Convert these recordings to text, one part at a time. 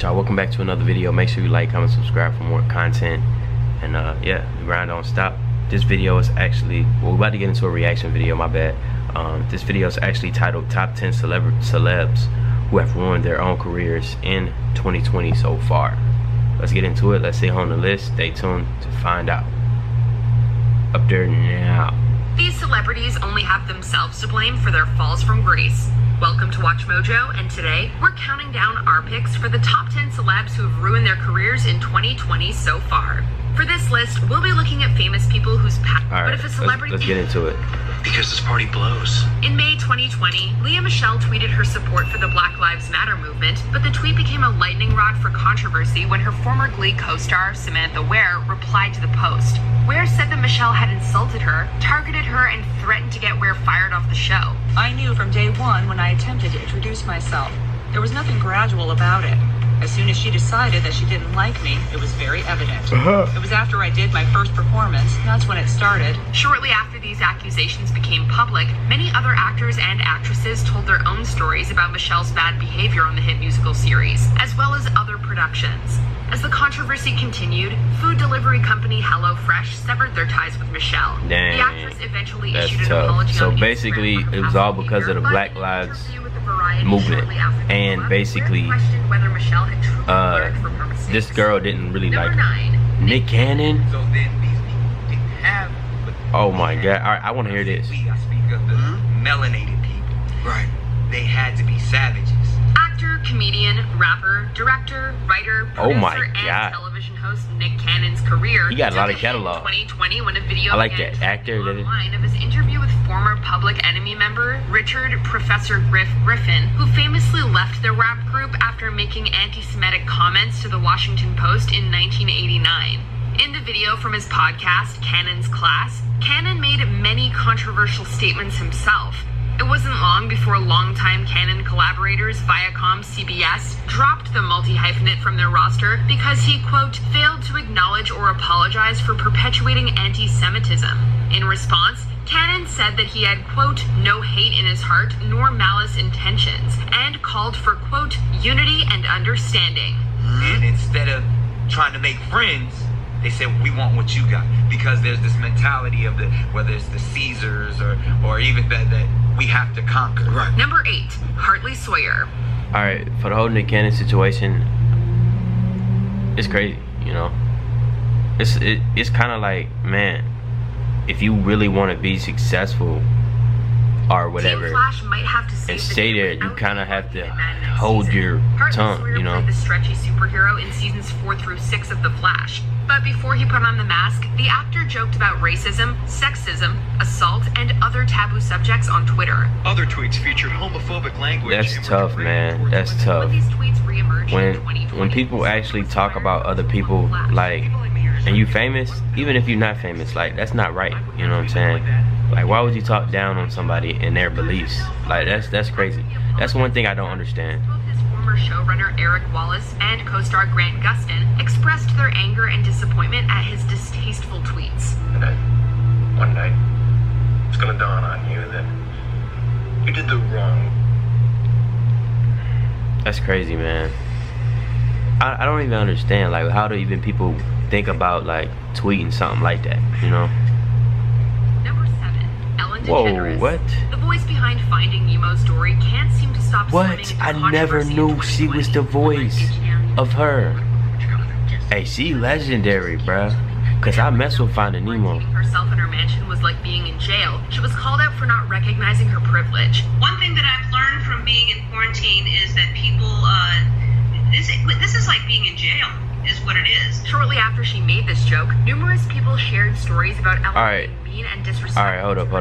Y'all, welcome back to another video. Make sure you like, comment, subscribe for more content. And yeah, the grind don't stop. This video is actually, well, we're about to get into a reaction video, my bad. This video is actually titled Top 10 Celebs Who Have Ruined Their Own Careers in 2020 so far. Let's get into it. Let's see who's on the list. Stay tuned to find out. Up there now. These celebrities only have themselves to blame for their falls from grace. Welcome to Watchmojo, and today we're counting down our picks for the top 10 celebs who have ruined their careers in 2020 so far. For this list, we'll be looking at famous people whose past. Alright, but if a celebrity, let's get into it. Because this party blows. In May 2020, Lea Michele tweeted her support for the Black Lives Matter movement, but the tweet became a lightning rod for controversy when her former Glee co-star Samantha Ware replied to the post. Ware said that Michele had insulted her, targeted her, and threatened to get Ware fired off the show. I knew from day one when I attempted to introduce myself. There was nothing gradual about it. As soon as she decided that she didn't like me, it was very evident. It was after I did my first performance, that's when it started. Shortly after these accusations became public, many other actors and actresses told their own stories about Michelle's bad behavior on the hit musical series, as well as other productions. As the controversy continued, food delivery company HelloFresh severed their ties with Michelle. Dang, the actress eventually that's issued an tough. apology So on basically, Instagram for it was past all because of the behavior, Black but in an Lives interview with the Variety movement. shortly after the And collab, basically, Ware questioned whether Michelle had truly learned from her mistakes. this girl didn't really Number like 9. Nick Cannon. So then these people didn't have. Oh my god! All right, I want to hear this. I speak of the melanated people. Right. They had to be savages. Actor, comedian, rapper, director, writer, Oh producer, my and God. television host Nick Cannon's career. He got a lot took of hit catalog. in 2020 when a video I like began that actor trending that is- online of his interview with former Public Enemy member Richard Professor Griffin, who famously left the rap group after making anti-Semitic comments to the Washington Post in 1989. In the video from his podcast, Cannon's Class, Cannon made many controversial statements himself. It wasn't long before longtime Cannon collaborators Viacom CBS dropped the multi-hyphenate from their roster because he, quote, failed to acknowledge or apologize for perpetuating anti-Semitism. In response, Cannon said that he had, quote, no hate in his heart nor malice intentions, and called for, quote, unity and understanding. And instead of trying to make friends, they said, we want what you got. Because there's this mentality of the, whether it's the Caesars or even that we have to conquer. Right. Number 8, Hartley Sawyer. All right, for the whole Nick Cannon situation, it's crazy. You know, it's kind of like, man, if you really want to be successful or whatever, Team Flash might have to save and the stay day there, you without kind of have to Batman next hold season. your Hartley tongue, Sawyer you know. played the stretchy superhero in seasons 4 through 6 of The Flash. But before he put on the mask, the actor joked about racism, sexism, assault, and other taboo subjects on Twitter. Other tweets featured homophobic language. That's and were tough, directed man. towards That's women. tough. When these tweets reemerged in 2020, When people actually talk about other people, like, and you famous, even if you're not famous, like, that's not right. You know what I'm saying? Like, why would you talk down on somebody and their beliefs? Like, that's crazy. That's one thing I don't understand. Both his former showrunner Eric Wallace and co-star Grant Gustin expressed their anger and disappointment at his distasteful tweets. And then, one night, it's gonna dawn on you that you did the wrong. That's crazy, man. I don't even understand, like, how do even people think about, like, tweeting something like that, you know? Number 7, Ellen Whoa, DeGeneres. what? The voice behind Finding Nemo's story can't seem to stop What? swimming I into never controversy knew in she was the 2020. voice of her. Hey, she legendary, bruh. Cause I mess with Finding Nemo. Herself in her mansion was like being in jail. She was called out for not recognizing her privilege. One thing that I've learned from being in quarantine is that people, this is like being in jail, is what it is. Shortly after she made this joke, numerous people shared stories about Ellen Alright. being mean and disrespectful. Alright, hold up. to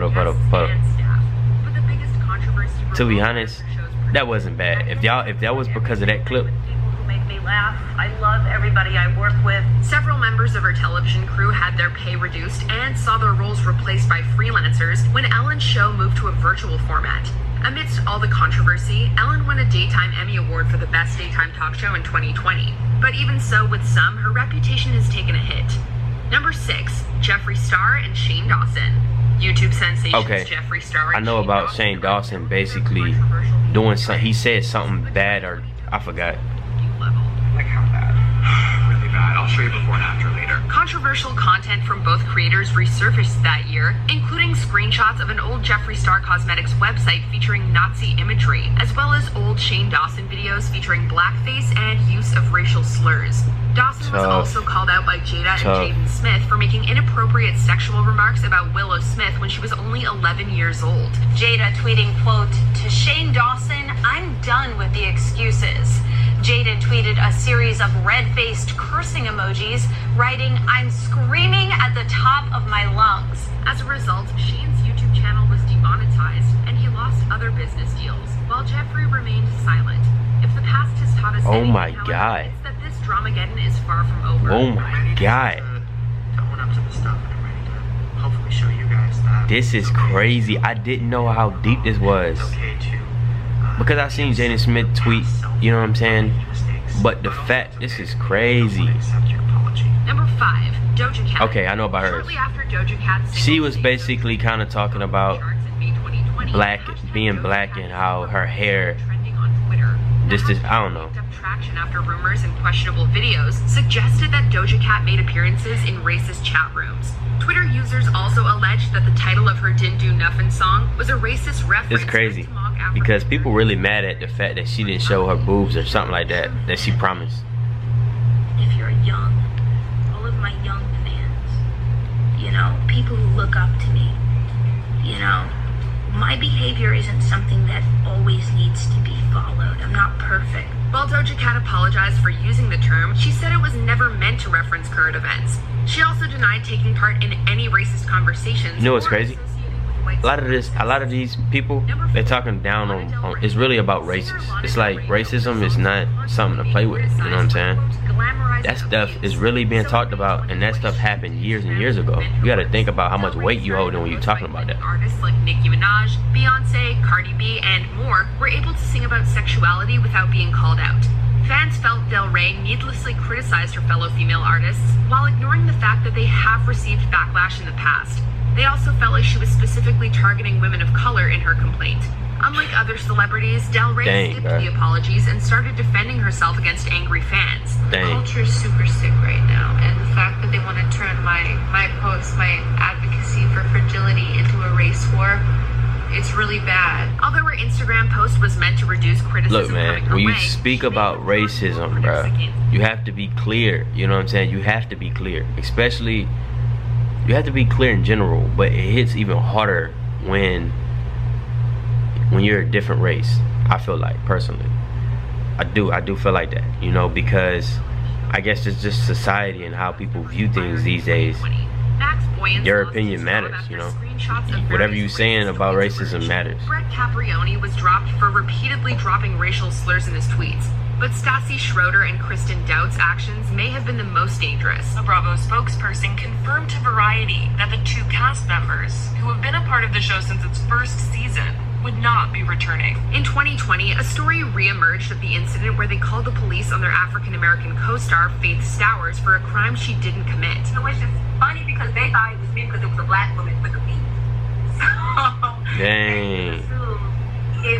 and staff. But the biggest controversy To be revolved honest, around the show's that wasn't bad. If that was because of that clip, People who make me laugh. I love everybody I work with. Several members of her television crew had their pay reduced and saw their roles replaced by freelancers when Ellen's show moved to a virtual format. Amidst all the controversy, Ellen won a Daytime Emmy Award for the Best Daytime Talk Show in 2020. But even so, with some, her reputation has taken a hit. Number 6, Jeffree Star and Shane Dawson. YouTube sensations Okay, Jeffree Star. I know about Shane Dawson basically doing something. He said something bad, or I forgot. Controversial content from both creators resurfaced that year, including screenshots of an old Jeffree Star Cosmetics website featuring Nazi imagery, as well as old Shane Dawson videos featuring blackface and use of racial slurs. Dawson was also called out by Jada and Jaden Smith for making inappropriate sexual remarks about Willow Smith when she was only 11 years old. Jada tweeting, quote, "To Shane Dawson, I'm done with the excuses." Jada tweeted a series of red-faced cursing emojis, writing, "I'm screaming at the top of my lungs." As a result, Shane's YouTube channel was demonetized and he lost other business deals, while Jeffree remained silent. If the past has taught us anything, however, it's that this Dramageddon is far from over. Oh my god. To own up to the stuff, and I'm ready to hopefully show you guys that This is crazy. I didn't know how deep this was. it's okay to Because I seen Jaden Smith tweet, you know what I'm saying? But the fact, this is crazy. accept your apology. Number 5, Doja Cat. Okay, I know about her. Shortly after Doja Cat's She was basically kind of talking about black, being black, and how her hair, this, I don't know. Traction after rumors and questionable videos suggested that Doja Cat made appearances in racist chat rooms. Twitter users also alleged that the title of her Didn't Do Nuffin song was a racist reference. It's crazy because people really mad at the fact that she didn't show her boobs or something like that she promised. If you're young, all of my young fans, you know, people who look up to me, you know, my behavior isn't something that always needs to be followed. I'm not perfect. While Doja Cat apologized for using the term, she said it was never meant to reference current events. She also denied taking part in any racist conversations. You know what's crazy? A lot of these people, they're talking down on it's really about racism. It's like racism is not something to play with, you know what I'm saying? That stuff is really being talked about, and that stuff happened years and years ago. You gotta think about how much weight you hold when you're talking about that. Artists like Nicki Minaj, Beyonce, Cardi B, and more were able to sing about sexuality without being called out. Fans felt Del Rey needlessly criticized her fellow female artists while ignoring the fact that they have received backlash in the past. They also felt like she was specifically targeting women of color in her complaint. Unlike other celebrities, Del Rey skipped the apologies and started defending herself against angry fans. The culture is super sick right now, and the fact that they want to turn my posts, my advocacy for fragility into a race war, it's really bad. Although her Instagram post was meant to reduce criticism. Look, man, when you speak about racism, bro, you have to be clear. You know what I'm saying? You have to be clear. Especially, you have to be clear in general, but it hits even harder when you're a different race. I feel like, personally, I do feel like that, you know, because I guess it's just society and how people view things these days. Your opinion matters, you know. Whatever you're saying about racism matters. Brett Caprioni was dropped for repeatedly dropping racial slurs in his tweets, but Stassi Schroeder and Kristen Dout's actions may have been the most dangerous. A Bravo spokesperson confirmed to Variety that the 2 cast members, who have been a part of the show since its first season, would not be returning. In 2020, a story re-emerged of the incident where they called the police on their African-American co-star Faith Stowers for a crime she didn't commit. It was just funny because they thought it was me because it was a black woman with a beat. Dang.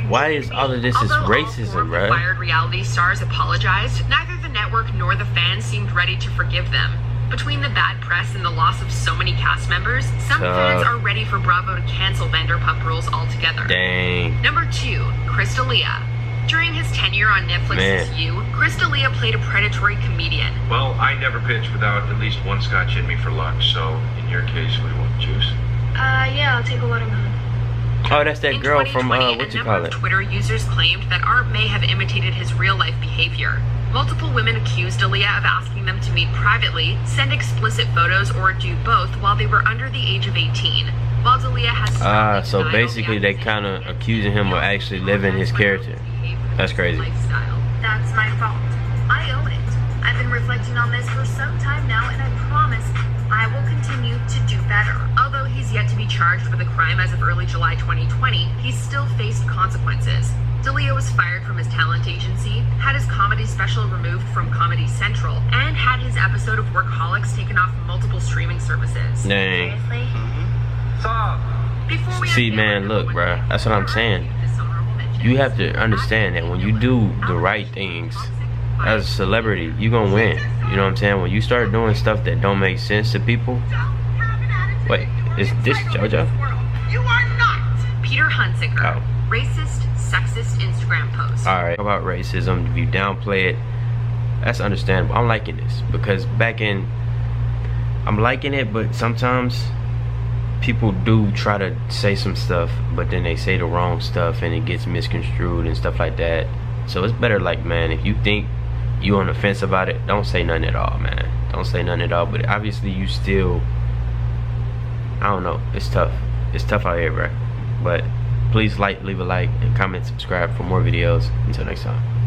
Why is all of this is racism, bro? Fired reality stars apologized. Neither the network nor the fans seemed ready to forgive them. Between the bad press and the loss of so many cast members, some fans are ready for Bravo to cancel Vanderpump Rules altogether. Dang. Number 2, Chris D'Elia. During his tenure on Netflix's You, Chris D'Elia played a predatory comedian. Well, I never pitch without at least one scotch in me for lunch, so in your case, what do you want, juice? Yeah, I'll take a watermelon. Oh, that's that girl from, what you call it? Twitter users claimed that Art may have imitated his real-life behavior. Multiple women accused D'Elia of asking them to meet privately, send explicit photos, or do both while they were under the age of 18. While D'Elia has so basically they kind of accusing him of actually living his character. That's crazy. That's my fault. I own it. I've been reflecting on this for some time now, and I promise I will continue to do better. Although he's yet to be charged with a crime as of early July 2020, he's still faced consequences. D'Elia was fired from his talent agency, had his comedy special removed from Comedy Central, and had his episode of Workaholics taken off multiple streaming services. Dang. See, man, look, bruh, that's what I'm saying. You have to understand that when you do the right things as a celebrity, you're gonna win. You know what I'm saying? When you start doing stuff that don't make sense to people. Wait, is this JoJo? You are not. Peter Hunziker. Oh. Racist, sexist Instagram post. Alright, about racism, if you downplay it, that's understandable. I'm liking this because I'm liking it, but sometimes people do try to say some stuff, but then they say the wrong stuff and it gets misconstrued and stuff like that. So it's better, like, man, if you think you on the fence about it, don't say nothing at all, man. Don't say nothing at all. But obviously you still, I don't know, it's tough. It's tough out here, bro. But please leave a like and comment, subscribe for more videos. Until next time.